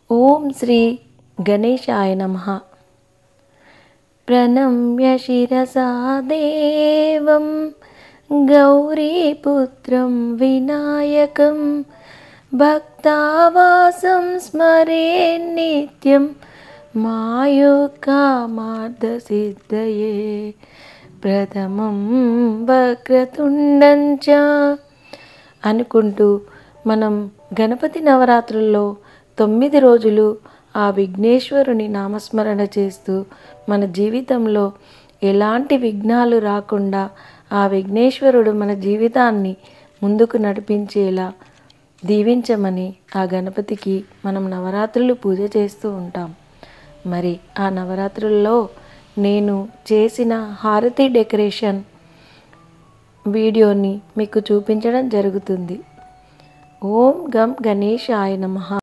ఓం శ్రీ గణేశాయ నమః. ప్రణమ్య శిరసా దేవం గౌరీపుత్రం వినాయకం భక్తావాసం స్మరే నిత్యం మాయోకామార్థసిద్ధయే ప్రథమం వక్రతుండం చ అనుకుంటూ మనం గణపతి నవరాత్రుల్లో 9 రోజులు ఆ విఘ్నేశ్వరుని నామస్మరణ చేస్తూ మన జీవితంలో ఎలాంటి విఘ్నాలు రాకుండా ఆ విఘ్నేశ్వరుడు మన జీవితాన్ని ముందుకు నడిపించేలా దీవించమని ఆ గణపతికి మనం నవరాత్రులు పూజ చేస్తూ ఉంటాం. మరి ఆ నవరాత్రుల్లో నేను చేసిన హారతి డెకరేషన్ వీడియోని మీకు చూపించడం జరుగుతుంది. ఓం గం గణేశాయ నమః.